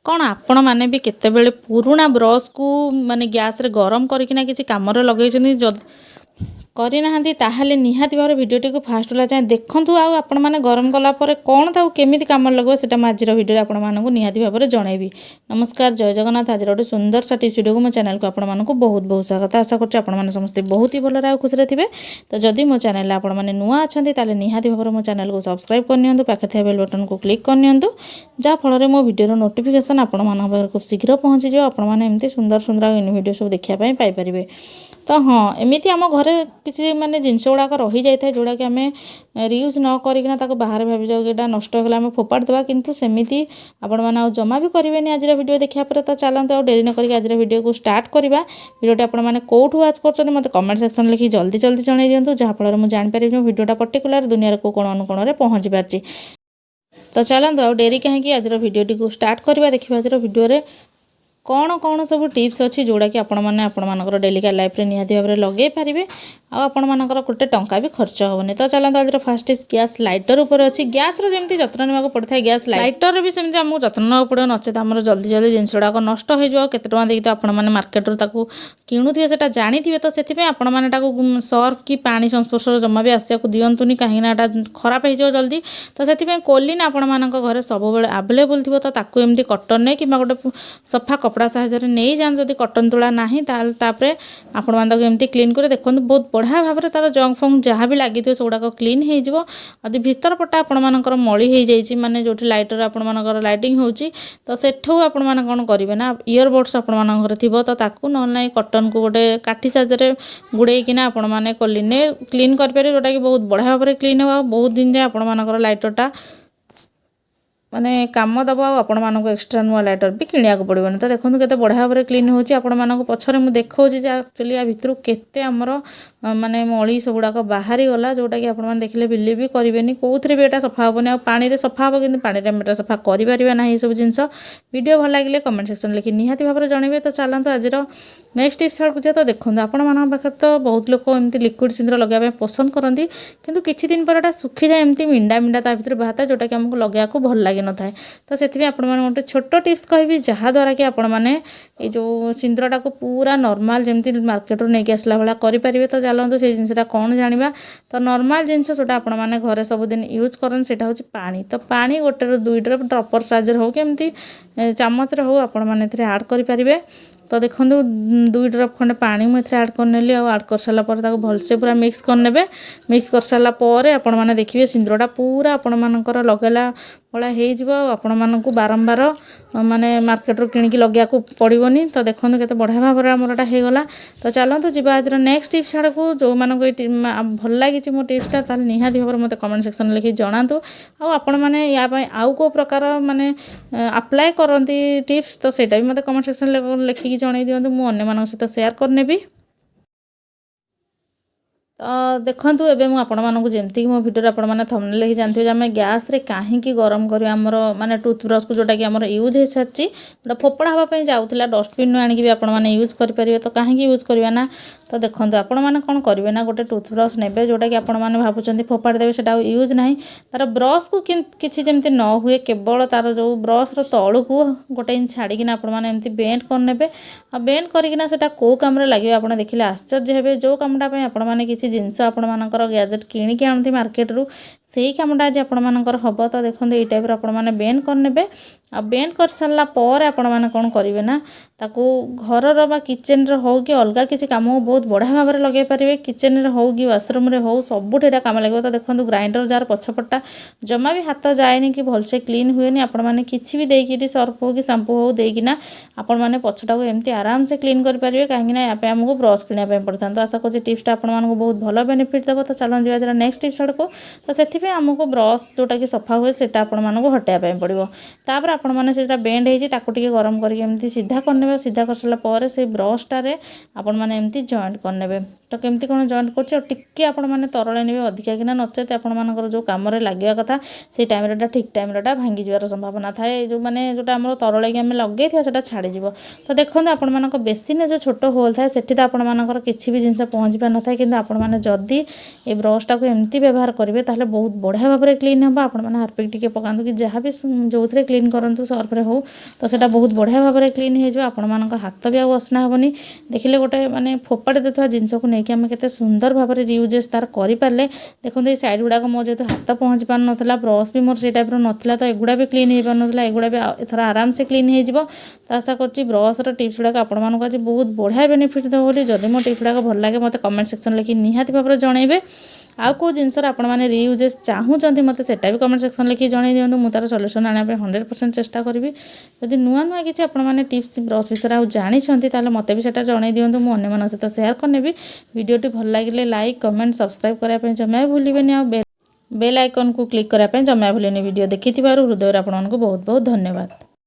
कौन आपण मैंने भी केतेबेले पुराना ब्रश को माने गैस रे गरम करकिना किसी कामरे लगे करना ताहले निहाती भाव भिडियोटी को फास्ट वाला चाहे देखूँ आपण मैंने गरम कलापर कौन था केमी कम लगे से आज भिडियो आपण मानक निहाती भाव में जनइबी। नमस्कार, जय जगन्नाथ। आज गोटे सुंदर सा टिप्स वीडियो को मो चैनल को आपण मानक बहुत बहुत स्वागत। आशा करते आपण समस्त बहुत ही भल खुशी थे। तो जदि मो चैनल आपण मैंने नुआ अच्छा निहाती भाव मो चैनल को सब्सक्राइब करनी पाखे थे बेल बटन को क्लिक करनी जहाँफल मो भिडियो नोटिफिकेशन आपण मान खूब शीघ्र पहुँची जाओ। आपण मैंने एमती सुंदर सुंदर भिडियो सब देखापी पाइपर। तो हाँ, एमती आम घर किसी माने जिनस गुड़ाक रही जाए जोड़ा कि आम रियूज न करना बाहर भावी जाऊ कि नष्ट होगा आम फोपाड़ देवा, किंतु सेमती आपण मैंने जमा भी करेंगे आज वीडियो देखा पर। तो चलते आ डेरी न करके आज वीडियो को स्टार्ट करवा। वीडियोटी आपण मैंने कौटू वाच कर मत कमेंट सेक्शन लिखी जल्दी जल्दी जन दिंतु जहाँफल मुझे जापर वीडियोटा पर्टिकुलर दुनिया को कोण अनुकोण में पहुँची पार्टी। तो चलते आ डेरी कहीं आज वीडियोटी को स्टार्ट करवा। देखिए आज वीडियो कौन कौन सब टिप्स अच्छी जोड़ा कि आपण मानकर डेलिका लाइफ रे निहाती भाव में लगे पारे आपण मानकर गोटे टंका भी खर्च होनी। तो चलते आज फास्ट टिप्स गैस लाइटर उपर अच्छी। गैस जमी जत्न नाक पड़ता है गैस लाइटर भी सेमती आमको जत्न नाक पड़ो नचेत आम जल्दी जल्दी जिन गुड़ाक नष्ट हो केते टଙ୍କା देकी तो आपण मैंने मार्केट किणुवे से जानी। तो से आपण मैंने सर्फ कि पानी संस्पर्श जमा भी आसा दिंतुनि कहीं खराब हो जल्दी। तो से कोलिन आपण मान घर सब आवेलेबल थी। तो एमती कटन नहीं कि गोटे सफा कपड़ा साहाय्य नहीं जान जब कटन तुला ना तापर आपण मैंने एमती क्लीन कर देखो बहुत बढ़िया भाव में तार जंग फंग जहाँ भी लगी से गुड़ाक क्लीन हो। अभी भीतर पटा आपण मानकर मली हो जाए माने जो लाइटर आपण मानकर लाइटिंग होची। तो सेठू आपण मैंने कौन करेंगे ना इयरबड्स आपण मान घर थी तो ना कटन को गोटे काठी साहाय्य गुड़ेकिना आपण मैंने कोलिन क्लीन करेंगे जोटा कि बहुत बढ़िया भाव में क्लीन हो। बहुत दिन जाए आपण मानकर लाइटरटा माने काम दब आपण मानक एक्सट्रा नुआ लाइटर भी किनिया पड़ोनी। तो देखो केते बढ़िया भाव में क्लीन होची। आपण मानक पछरे मु देखौची एक्चुअली या भितर केते हमर माने मली सब गुड़ाक बाहरी गला जोटा कि आपण माने देखले बिलीव भी करेंगे कौन भी एटा सफा हेनी। आ पानी रे सफा हम कि पानी रे सफा करें ना ये सब जिनस। वीडियो भल लगे कमेंट सेक्शन लिखी निहाती भाव में जनइबे। तो चलते आज नेक्स्ट टिप्स आड़ जाए। तो देखो आपण मान पाखे तो बहुत लोग एमती लिक्विड सिंदूर लगाई पसंद करती किंतु किछि दिन पर सुखी जाए एमती मिंडा मिंडा ता भीतर बाहर जोटा कि हमको लगेगा भल लगे न थाए। तो से गोटे छोट टिप्स कहि जहाँद्वारा कि आपण मैंने ये जो सिंदूरटा को पूरा नॉर्मल जमी मार्केट नहीं आसला भाया करेंगे। तो चलते से जिनसा कौन जाना। तो नॉर्मल जिनस जोटा आपण मैंने घरे सबुदिन यूज करन सेटा होची पानी। तो पानी गोटे दुई ड्रप ड्रपर साइज हो कि एमती चामच हो आपण मैंने आड करेंगे। तो देखो 2 ड्रप खंडे पानी मुझे आड करनेली आड कर सारापर भलसे पूरा मिक्स करने। मिक्स कर सारापर आपण मैंने देखिए सिंदूरटा पूरा आपण मानकर लगेला भला आपण मानक बारंबार माने मार्केट रू किणिकी लगेया पड़ोनी। तो देखो केते बढ़िया भाव में आमरटा होगला। तो चलते जी आज नेक्स्ट टिप्स आड़ को जो मानक भल लगी मो टिप्सटा निहाती भाव में मत कमेंट सेक्शन लिखी जनातु। आपण मैंने या आउ को प्रकार माने अप्लाई करती टिप्स तो सेटा भी मत कमेंट सेक्शन लिखिकी जन दिंतु मुझे अन्य सहित शेयर करनेबी। तो देखूँ एवं मुझे जमती मो भिडियो आप थंबनेल देखि जानते हैं आम गैस रे कहीं गरम कर माने टूथब्रश को जोटा कि आम यूज हो सारी गोटे फोपड़ा हाँपाई जाऊला डस्टबिन आणिक भी आपने यूज करेंगे। तो कहीं यूज करवा ना। तो देखो आपण मैंने कौन करेंगे ना गोटे टूथब्रश ने जोटा कि आपने भावुं फोपाड़ देवे से यूज ना तार ब्रश को किसी जमी न हुए केवल तार जो ब्रश तलू को गोटे इंच छाड़िकिना आपने एमती बेंड करने। आ बेंड करना से कौ कम लगे आप देखिले आश्चर्य हे। जो कमटा आपने किसी जिनस आपण मानकर गैजेट किणिकी आनती मार्केट रू से कमटा आज आपण मानकर हम। तो देखो ये टाइप आप बेंड करने। आ बेंड कर सारा पर आपण मैंने कौन करेंगे ना ताकू घर बा किचेन हो कि अलग किसी काम बहुत बढ़िया भाव में लगे पारे। किचेन हो कि वाशरूम रे हो सबुठ काम लगे। तो देखो ग्राइंडर जार पछपटा जमा भी हाथ जाए कि भलसे क्लीन हुए आपण मैंने किसी भी देकी सर्फ हो कि शैम्पू हो देकिना आपण मैंने पछटा को एमती आराम से क्लीन करेंगे कहीं यहाँ आमको ब्रश किनापी पड़ता। तो आशा कर टिप्सटा आपको बहुत भल बेनिफिट देव। तो चलो जी नेक्स्ट टिप्स आड़को। तो से आमको ब्रश जोटा कि सफा हुए से आपको हटाइवाई पड़ो। तापर आपण मैंने से बेंड होती गरम करके सीधा करने। सीधा कर सारापर से ब्रशटारे आपण मैंने एमती जॉइंट करने। तो केमती कौन जॉइंट करके आपण मैंने तरल ने अधिका कि नचेत आपर जो कम लगे कथा से टाइम ठीक टाइम भांगी जवार संभावना थाए। जो मैंने जोटा आम तरल कि लगे से छाड़ीज। तो देखो आपण मानक बेसिन जो छोट होल थाए से तो आपण किसी भी जिनस पहुँची पार न था। कि आपण मैंने जदि ये ब्रशटा को एमती व्यवहार करेंगे ताहले बहुत बहुत बढ़िया भाव में क्लीन हम आप हार्पिक टी पकातु कि जहाँ भी जो थे क्लीन करूँ सर्फे हो तो सेटा बहुत बढ़िया भाव में क्लीन हो आपण हाथ भी आसना हेनी देखिले गोटे माने फोपाड़ी देता जिनस को लेकिन आम के सुंदर भाव में रियूजेस तार करें देखो ये साइड गुड़ाक मो जो हाथ पहुँची पार नाला ब्रश भी मोर से टाइप नाला तो एगुड़ा भी क्लीन हो पार नाला एगुड़ा भी एथर आराम से क्लीन हो आशा कर ब्रशर टिप्स गुड़ाक आपको आज बहुत बढ़िया बेनिफिट देव बोली जदि मो टिप्स गुड़ाक भल लगे मत कमेंट सेक्शन लिखि निहाती भाव में जनइबे आउ कौ जिनस आपने रियूजेस चाहूँगी मत सेटा भी कमेंट सेक्शन लिखि जन दिखाँ मुझे तार सल्यूशन आने 100% चेष्टा करी जदि नुआ नुआ किसी आपने टिप्स ब्रश विषय आउ जानते ताले मत भी सेटा जन दिखाँ मुझे अन्य सहित सेयार करनेबी वीडियोटी भल लगे लाइक कमेंट सब्सक्राइब करने जमा भूलें आ बेल आइकन को क्लिक करने जमा भूलें वीडियो देखि हृदय आपको बहुत बहुत धन्यवाद।